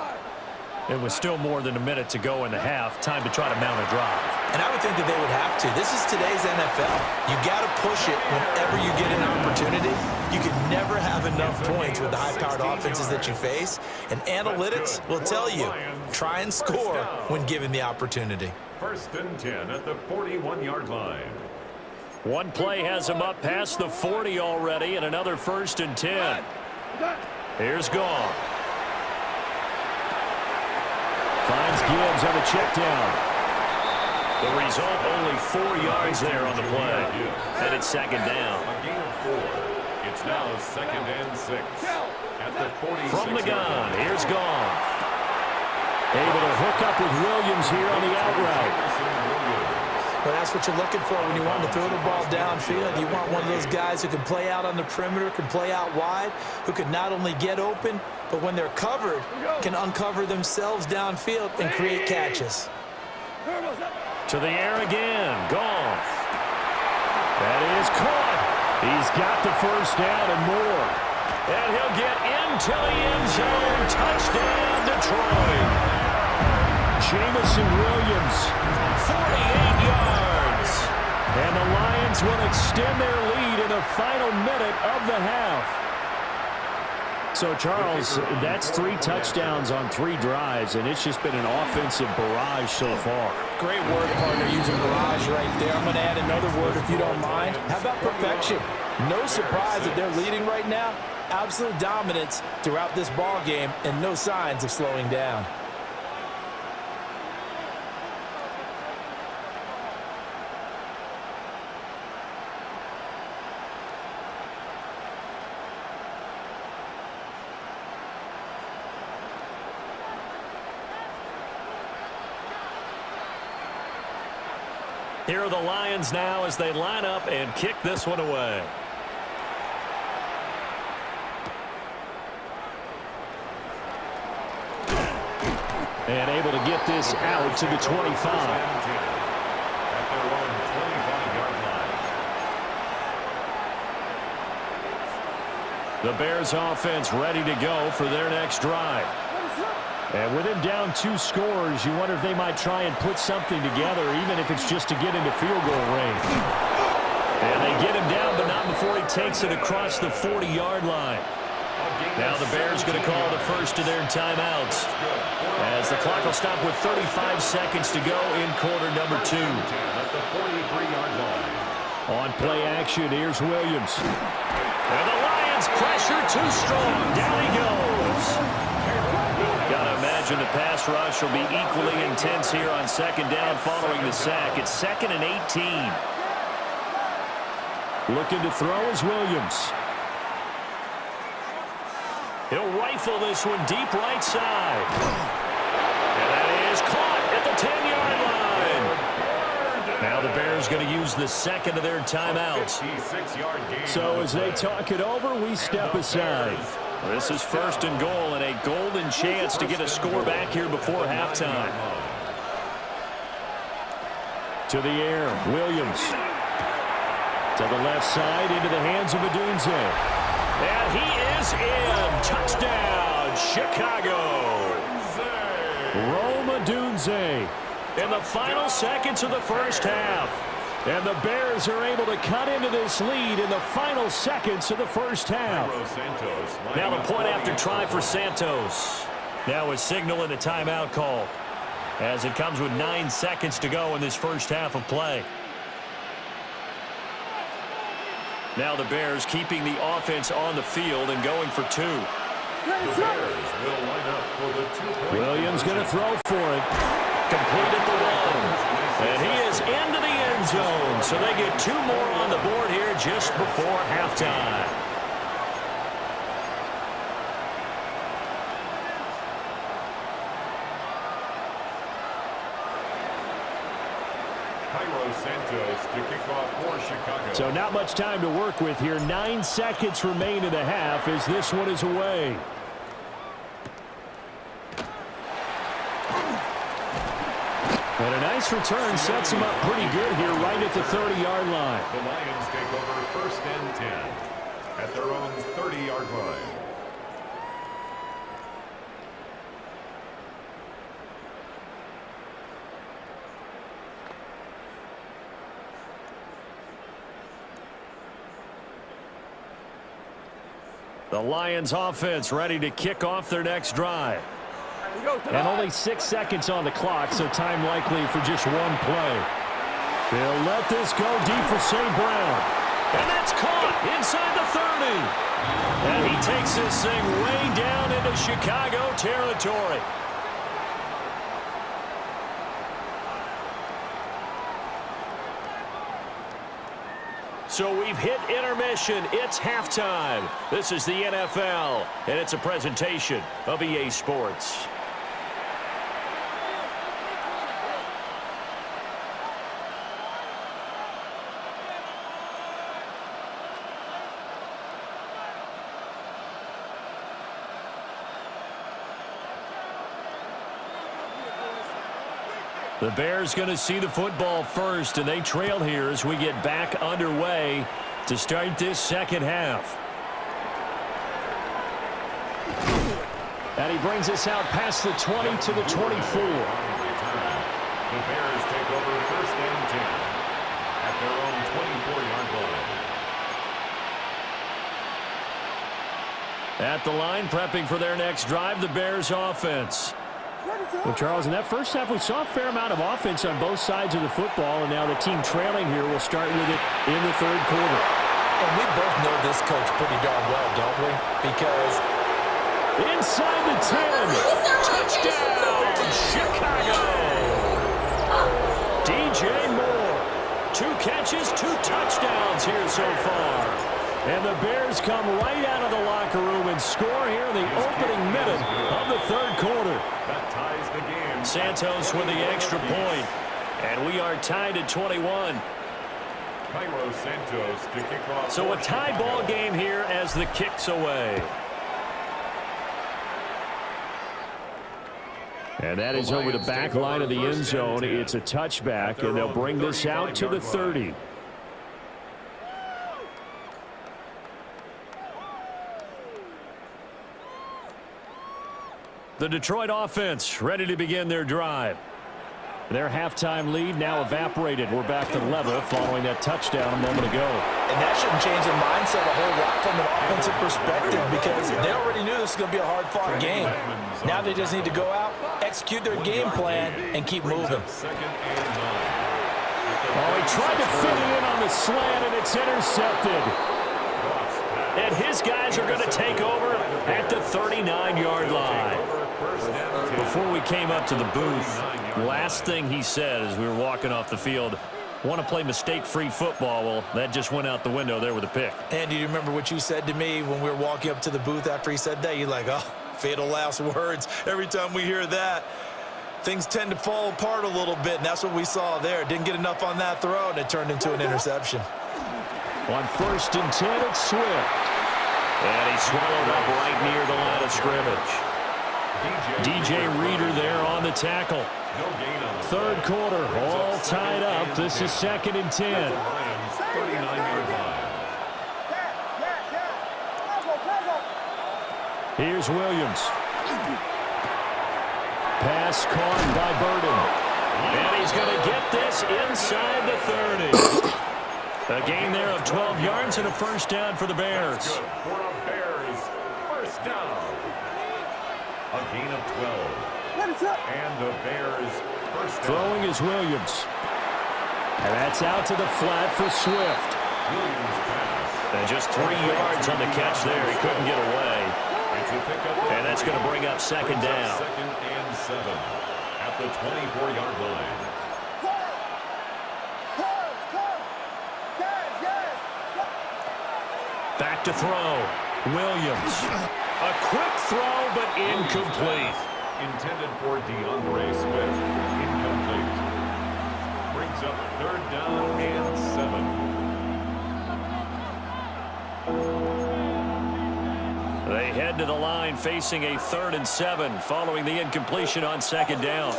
Speaker 5: It was still more than a minute to go in the half. Time to try to mount a drive.
Speaker 6: And I would think that they would have to. This is today's NFL. You got to push it whenever you get an opportunity. You can never have enough points with the high-powered offenses that you face. And analytics will tell you, try and score when given the opportunity.
Speaker 2: First and 10 at the 41-yard line.
Speaker 5: One play has him up past the 40 already, and another first and 10. Here's Goff. Finds Gibbs on a check down. The result, only 4 yards there on the play. And it's second down.
Speaker 2: A gain of 4. It's now second and 6. At the 46.
Speaker 5: From the gun, here's Goff. Able to hook up with Williams here on the out route.
Speaker 6: Well, that's what you're looking for when you want to throw the ball downfield. You want one of those guys who can play out on the perimeter, can play out wide, who can not only get open, but when they're covered, can uncover themselves downfield and create catches.
Speaker 5: To the air again, Goff. That is caught. He's got the first down and more. And he'll get into the end zone. Touchdown, Detroit. Jamison Williams, 48 yards. And the Lions will extend their lead in the final minute of the half. So, Charles, that's 3 touchdowns on 3 drives, and it's just been an offensive barrage so far.
Speaker 6: Great word, partner, using barrage right there. I'm going to add another word if you don't mind. How about perfection? No surprise that they're leading right now. Absolute dominance throughout this ball game and no signs of slowing down.
Speaker 5: Here are the Lions now as they line up and kick this one away. And able to get this out to the 25.
Speaker 2: At their own 25-yard line.
Speaker 5: The Bears offense ready to go for their next drive. And with him down 2 scores, you wonder if they might try and put something together, even if it's just to get into field goal range. And they get him down, but not before he takes it across the 40-yard line. Now the Bears going to call the first of their timeouts, as the clock will stop with 35 seconds to go in quarter number 2.
Speaker 2: At the 43-yard line.
Speaker 5: On play action, here's Williams. And the Lions pressure too strong. Down he goes. Got imagine the pass rush will be equally intense here on second down following the sack. It's 2nd and 18. Looking to throw is Williams. He'll rifle this one deep right side. And that is caught at the 10-yard line. Now the Bears going to use the second of their timeouts. So as they talk it over, we step aside. This is 1st and goal and a golden chance to get a score back here before halftime. To the air, Williams. To the left side, into the hands of Odunze. And he is in. Touchdown, Chicago. Rome Odunze in the final seconds of the first half. And the Bears are able to cut into this lead in the final seconds of the first half. Now the point after try for Santos. Now a signal and a timeout call as it comes with 9 seconds to go in this first half of play. Now the Bears keeping the offense on the field and going for 2.
Speaker 2: The Bears will line up for the 2-point.
Speaker 5: Williams going to throw for it. Complete at the 1. And he is into the end zone. So they get 2 more on the board here just before halftime.
Speaker 2: Santos to kick off for Chicago.
Speaker 5: So not much time to work with here. 9 seconds remain in the half as this one is away. And a nice return sets him up pretty good here right at the 30-yard line.
Speaker 2: The Lions take over 1st and 10 at their own 30-yard line.
Speaker 5: The Lions offense ready to kick off their next drive. And only 6 seconds on the clock, so time likely for just one play. They'll let this go deep for St. Brown. And that's caught inside the 30. And he takes this thing way down into Chicago territory. So we've hit intermission. It's halftime. This is the NFL, and it's a presentation of EA Sports. The Bears going to see the football first, and they trail here as we get back underway to start this second half. And he brings us out past the 20 to the 24.
Speaker 2: The Bears take over 1st and 10 at their own 24-yard line.
Speaker 5: At the line, prepping for their next drive, the Bears offense. Well, Charles, in that first half, we saw a fair amount of offense on both sides of the football, and now the team trailing here will start with it in the third quarter.
Speaker 6: And we both know this coach pretty darn well, don't we? Because
Speaker 5: inside the 10, touchdown, Chicago! DJ Moore, 2 catches, 2 touchdowns here so far. And the Bears come right out of the locker room and score here in the opening minute of the third quarter.
Speaker 2: That ties the game.
Speaker 5: Santos with the extra point. And we are tied at 21.
Speaker 2: Cairo Santos to kick off.
Speaker 5: So a tie ball game here as the kick's away. And that is over the back line of the end zone. It's a touchback, and they'll bring this out to the 30. The Detroit offense ready to begin their drive. Their halftime lead now evaporated. We're back to level following that touchdown a moment ago.
Speaker 6: And that shouldn't change their mindset a whole lot from an offensive perspective because they already knew this was going to be a hard-fought game. Now they just need to go out, execute their game plan, and keep moving.
Speaker 5: Oh, he tried to fit it in on the slant, and it's intercepted. And his guys are going to take over at the 39-yard line. before we came up to the booth, last thing he said as we were walking off the field, want to play mistake-free football. Well, that just went out the window there with a pick.
Speaker 6: And do you remember what you said to me when we were walking up to the booth after he said that? You're like, oh, fatal last words. Every time we hear that, things tend to fall apart a little bit, and that's what we saw there. Didn't get enough on that throw, and it turned into an interception.
Speaker 5: On 1st and 10, it's Swift. And he's swallowed up right near the line of scrimmage. DJ Reader there on the tackle. Third quarter, all tied up. This is 2nd and 10. Here's Williams. Pass caught by Burden. And he's going to get this inside the 30. A gain there of 12 yards and a first down for the Bears.
Speaker 2: For the Bears, first down. A gain of 12. And the Bears first down.
Speaker 5: Throwing is Williams. And that's out to the flat for Swift.
Speaker 2: Williams pass.
Speaker 5: And just 3 yards on the catch there. He couldn't get away.
Speaker 2: It's a pickup.
Speaker 5: And that's going to bring up second down.
Speaker 2: 2nd and 7 at the 24-yard line.
Speaker 5: Back to throw. Williams. A quick throw, but incomplete.
Speaker 2: Intended for DeAndre Swift. Incomplete. Brings up 3rd down and 7.
Speaker 5: They head to the line facing a 3rd and 7 following the incompletion on 2nd down.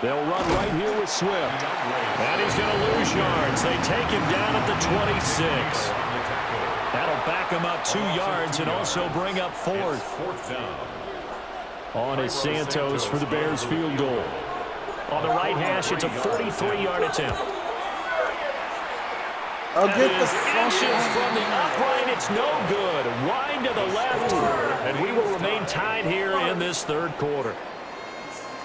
Speaker 5: They'll run right here with Swift. And he's going to lose yards. They take him down at the 26. That'll back him up 2 yards and also bring up 4th. On is Santos for the Bears field goal. On the right hash, it's a 43-yard attempt. Inches from the upright, it's no good. Wide to the left, and we will remain tied here in this 3rd quarter.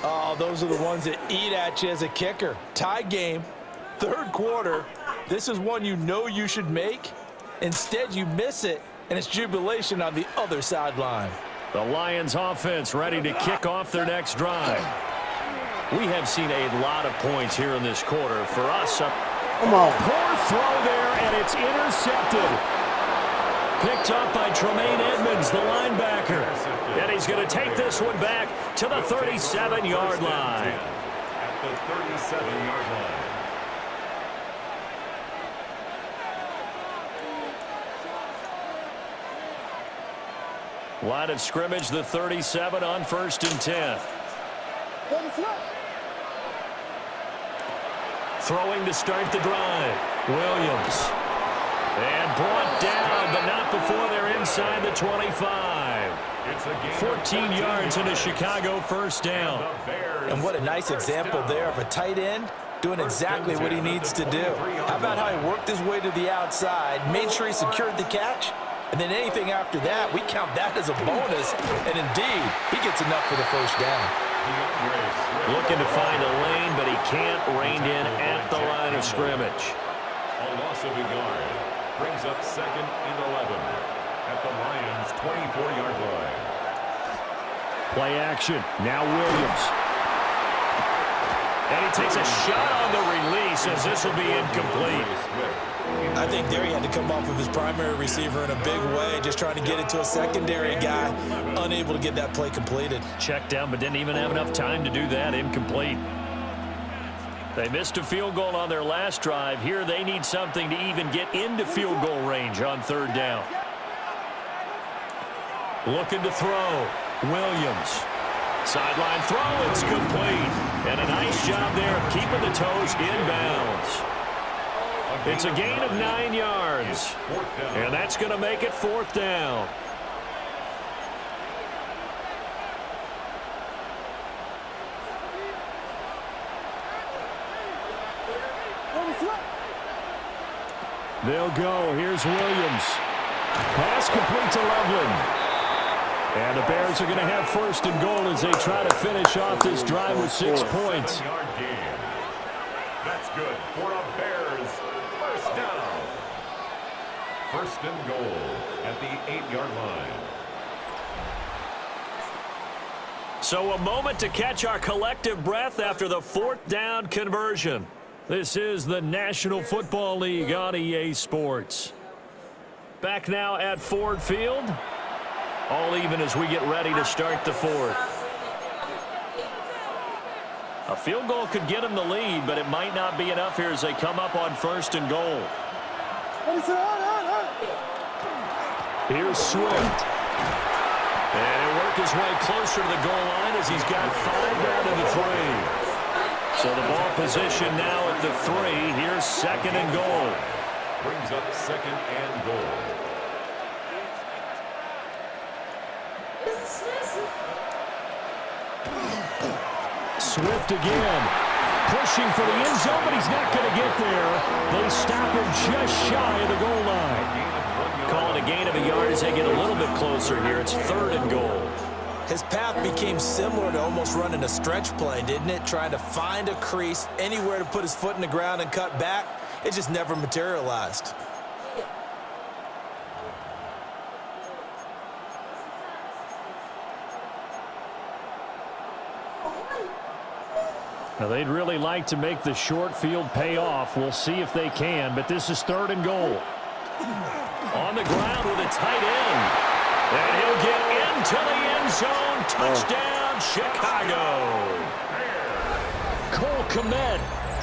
Speaker 6: Oh, those are the ones that eat at you as a kicker. Tie game, 3rd quarter. This is one you know you should make. Instead, you miss it, and it's jubilation on the other sideline.
Speaker 5: The Lions offense ready to kick off their next drive. We have seen a lot of points here in this quarter. For us,
Speaker 4: Come on.
Speaker 5: poor throw there, and it's intercepted. Picked up by Tremaine Edmonds, the linebacker. And he's going to take this one back to the 37-yard line.
Speaker 2: At the 37-yard line.
Speaker 5: Line of scrimmage, the 37 on 1st and 10. Throwing to start the drive. Williams. And brought down, but not before they're inside the 25. 14 yards and a Chicago first down.
Speaker 6: And what a nice example there of a tight end doing exactly what he needs to do. How about how he worked his way to the outside, made sure he secured the catch, and then anything after that, we count that as a bonus. And indeed, he gets enough for the first down.
Speaker 5: Looking to find a lane, but he can't rein in at the line of scrimmage.
Speaker 2: A loss of a yard. Brings up 2nd and 11 at the Lions' 24-yard line.
Speaker 5: Play action. Now Williams. And he takes a shot on the release as this will be incomplete.
Speaker 6: I think there he had to come off of his primary receiver in a big way, just trying to get it to a secondary guy, unable to get that play completed.
Speaker 5: Checked down, but didn't even have enough time to do that. Incomplete. They missed a field goal on their last drive. Here they need something to even get into field goal range on 3rd down. Looking to throw. Williams. Sideline throw. It's complete. And a nice job there of keeping the toes inbounds. It's a gain of 9 yards. And that's going to make it 4th down. They'll go. Here's Williams. Pass complete to Loveland. And the Bears are going to have 1st and goal as they try to finish off this drive with 6 points.
Speaker 2: 7-yard gain. That's good for the Bears. First down. 1st and goal at the 8-yard line.
Speaker 5: So a moment to catch our collective breath after the 4th down conversion. This is the National Football League on EA Sports. Back now at Ford Field. All even as we get ready to start the 4th. A field goal could get them the lead, but it might not be enough here as they come up on 1st and goal. Here's Swift. And he'll work his way closer to the goal line as he's got 5 down to the 3. So the ball position now at the 3. Here's 2nd and goal.
Speaker 2: Brings up 2nd and goal.
Speaker 5: Swift again. Pushing for the end zone, but he's not going to get there. They stop him just shy of the goal line. Call it a gain of a yard as they get a little bit closer here. It's 3rd and goal.
Speaker 6: His path became similar to almost running a stretch play, didn't it? Trying to find a crease, anywhere to put his foot in the ground and cut back. It just never materialized.
Speaker 5: Now, they'd really like to make the short field pay off. We'll see if they can, but this is 3rd and goal. On the ground with a tight end. And he'll get into the end zone. Touchdown, Chicago. Cole Kmet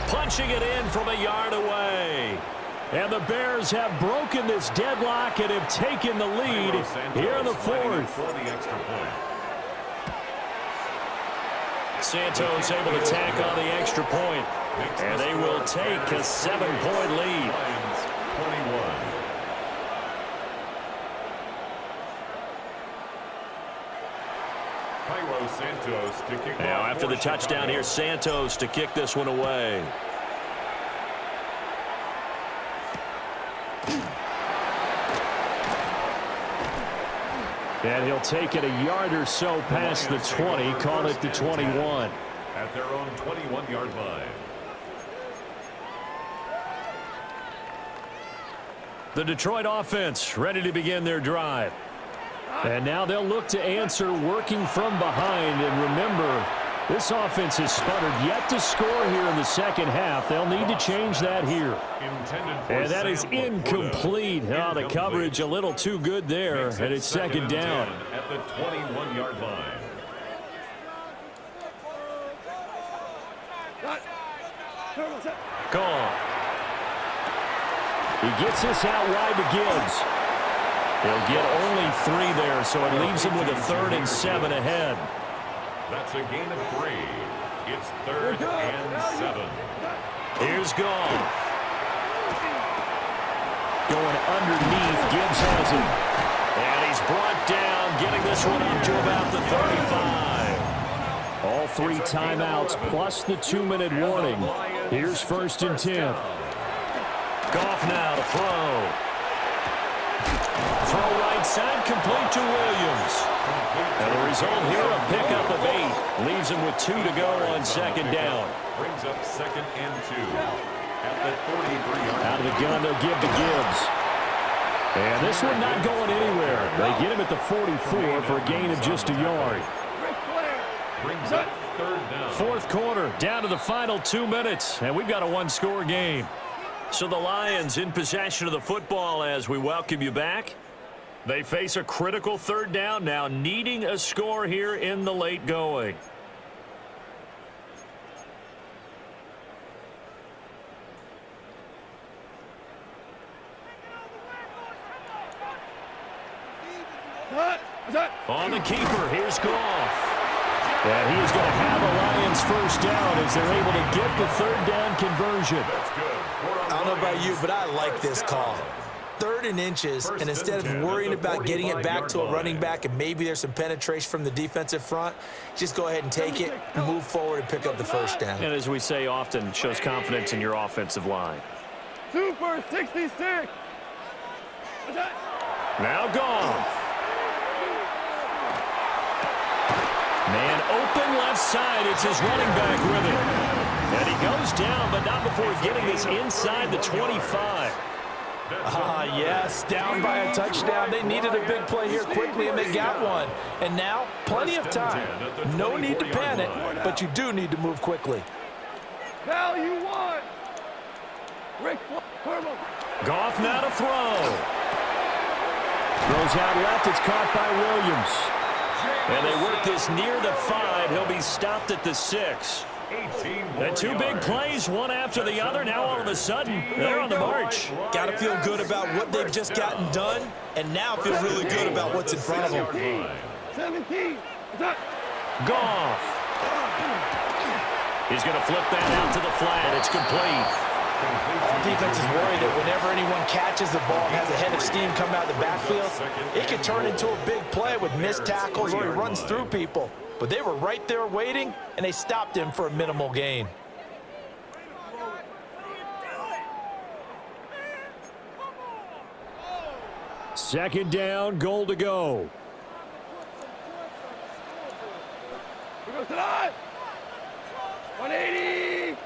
Speaker 5: punching it in from a yard away. And the Bears have broken this deadlock and have taken the lead here in the 4th. Santos able to tack on the extra point. And they will take a 7-point lead.
Speaker 2: 21. Santos to kick
Speaker 5: now after the touchdown here, Santos to kick this one away. And he'll take it a yard or so past the 20, call it the 21.
Speaker 2: At their own 21-yard line.
Speaker 5: The Detroit offense ready to begin their drive. And now they'll look to answer working from behind. And remember, this offense has sputtered yet to score here in the 2nd half. They'll need to change that here. And that is incomplete. Oh, the coverage a little too good there. And it's 2nd down.
Speaker 2: At the 21-yard line.
Speaker 5: Gone. He gets this out wide to Gibbs. He'll get only 3 there, so it leaves him with a 3rd and 7 ahead.
Speaker 2: That's a gain of 3. It's 3rd and 7.
Speaker 5: Here's Goff. Going underneath, Gibbs has it. And he's brought down, getting this one up to about the 35. All 3 timeouts plus the 2-minute warning. Here's 1st and 10. Goff now to throw. Throw right side, complete to Williams. And the result here, a pickup of 8. Leaves him with 2 to go on 2nd down.
Speaker 2: Brings up 2nd and 2. At the 43-yard.
Speaker 5: Out of the gun, they'll give to Gibbs. And this one not going anywhere. They get him at the 44 for a gain of just a yard.
Speaker 2: Brings up 3rd down.
Speaker 5: 4th quarter, down to the final 2 minutes, and we've got a 1-score game. So the Lions in possession of the football as we welcome you back. They face a critical 3rd down now, needing a score here in the late going. On the keeper, here's Goff. And he is going to have a Lions 1st down as they're able to get the 3rd down conversion.
Speaker 6: I don't know about you, but I like this call. 3rd and inches, and instead of worrying about getting it back to a running back and maybe there's some penetration from the defensive front, just go ahead and take it, move forward, and pick up the 1st down.
Speaker 5: And as we say often, shows confidence in your offensive line.
Speaker 4: Super 66.
Speaker 5: Now Goff. Man open left side. It's his running back with it. And he goes down, but not before getting this inside the 25.
Speaker 6: Yes, down by a touchdown. They needed a big play here quickly, and they got one. And now, plenty of time. No need to panic, but you do need to move quickly.
Speaker 4: Val, you won. Rick, Herman.
Speaker 5: Goff now to throw. Throws out left. It's caught by Williams. And they work this near the 5. He'll be stopped at the 6. And two big plays, one after the other. Now all of a sudden, they're on the march.
Speaker 6: Got to feel good about what they've just gotten done, and now feel really good about what's in front of them.
Speaker 4: 17.
Speaker 5: Goff. He's going to flip that out to the flat. It's complete.
Speaker 6: Defense is worried that whenever anyone catches the ball and has a head of steam come out of the backfield, it can turn into a big play with missed tackles or he runs through people. But they were right there waiting, and they stopped him for a minimal gain.
Speaker 5: Second down, goal to go.
Speaker 4: Here goes the line. 180.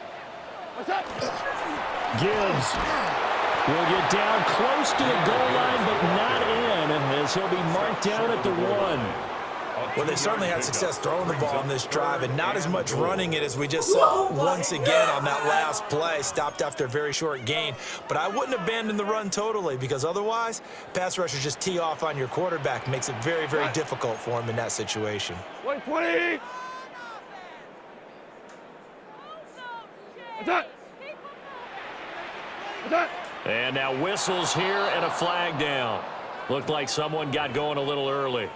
Speaker 4: What's up?
Speaker 5: Gibbs will get down close to the goal line, but not in, as he'll be marked down at the 1.
Speaker 6: Well, they certainly had success throwing the ball on this drive and not as much running it as we just saw once again on that last play. Stopped after a very short gain. But I wouldn't abandon the run totally, because otherwise, pass rushers just tee off on your quarterback. Makes it very, very difficult for him in that situation.
Speaker 4: 120. What's up? What's up?
Speaker 5: And now whistles here and a flag down. Looked like someone got going a little early.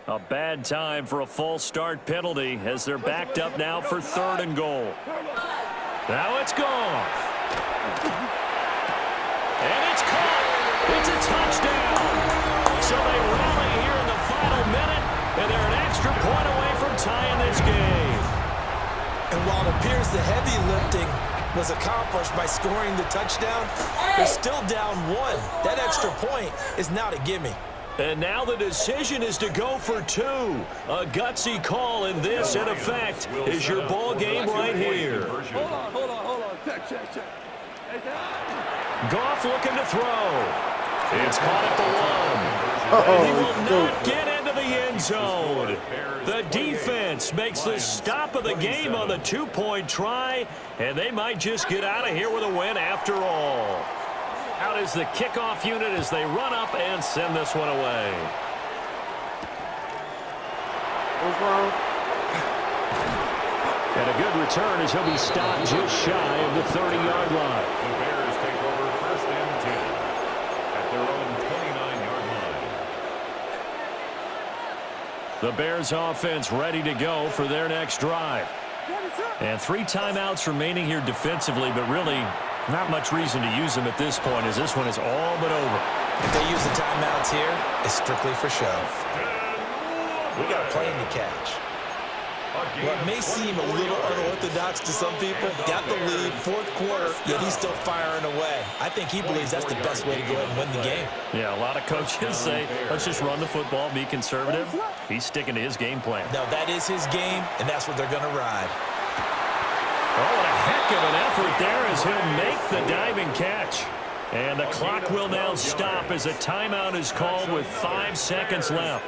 Speaker 5: A bad time for a false start penalty as they're backed up now for 3rd and goal. Now it's Goff. And it's caught. It's a touchdown. So they rally here in the final minute, and they're an extra point away from tying this game.
Speaker 6: And while it appears the heavy lifting was accomplished by scoring the touchdown, they're still down 1. That extra point is now to gimme.
Speaker 5: And now the decision is to go for 2. A gutsy call, and this, in effect, is your ball game right here.
Speaker 4: Hold on. Check.
Speaker 5: Goff looking to throw. It's caught at the 1. And he will not get into the end zone. The defense makes the stop of the game on the 2-point try, and they might just get out of here with a win after all. Out is the kickoff unit as they run up and send this one away. And a good return as he'll be stopped just shy of the 30-yard line.
Speaker 2: The Bears take over 1st and 10 at their own 29-yard line.
Speaker 5: The Bears offense ready to go for their next drive. And 3 timeouts remaining here defensively, but really not much reason to use them at this point, as this one is all but over.
Speaker 6: If they use the timeouts here, it's strictly for show. We got a plane to catch. What may seem a little unorthodox to some people, got the lead, 4th quarter, yet he's still firing away. I think he believes that's the best way to go ahead and win the game.
Speaker 5: Yeah, a lot of coaches say, let's just run the football, be conservative. He's sticking to his game plan.
Speaker 6: No, that is his game, and that's what they're going to ride.
Speaker 5: Oh, what a heck of an effort there as he'll make the diving catch. And the clock will now stop as a timeout is called with 5 seconds left.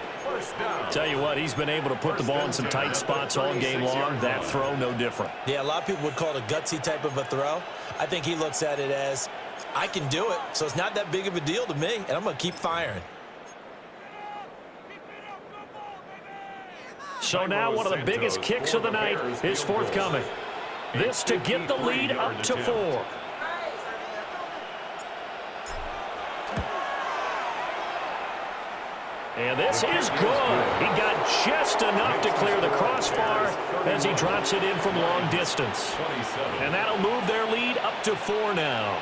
Speaker 5: Tell you what, he's been able to put the ball in some tight spots all game long. That throw, no different.
Speaker 6: Yeah, a lot of people would call it a gutsy type of a throw. I think he looks at it as, I can do it, so it's not that big of a deal to me, and I'm going to keep firing.
Speaker 5: So now one of the biggest kicks of the night is forthcoming. This to get the lead up to 4. And this is good. He got just enough to clear the crossbar as he drops it in from long distance. And that'll move their lead up to 4 now.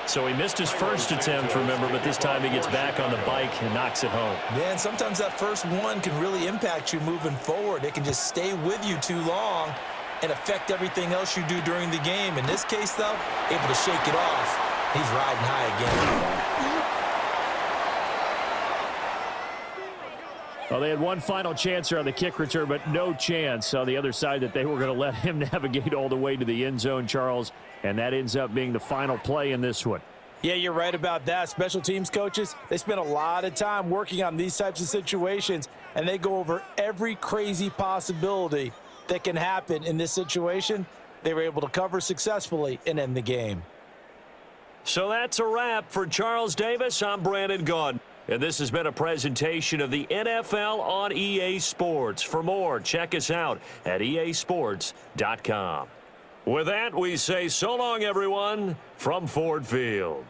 Speaker 5: So he missed his first attempt, remember, but this time he gets back on the bike and knocks it home.
Speaker 6: Yeah, and sometimes that first one can really impact you moving forward. It can just stay with you too long and affect everything else you do during the game. In this case, though, able to shake it off. He's riding high again.
Speaker 5: Well, they had one final chance here on the kick return, but no chance on the other side that they were going to let him navigate all the way to the end zone, Charles, and that ends up being the final play in this one.
Speaker 6: Yeah, you're right about that. Special teams coaches, they spend a lot of time working on these types of situations, and they go over every crazy possibility that can happen in this situation. They were able to cover successfully and end the game.
Speaker 5: So that's a wrap for Charles Davis. I'm Brandon Gaudin. And this has been a presentation of the NFL on EA Sports. For more, check us out at easports.com. With that, we say so long, everyone, from Ford Field.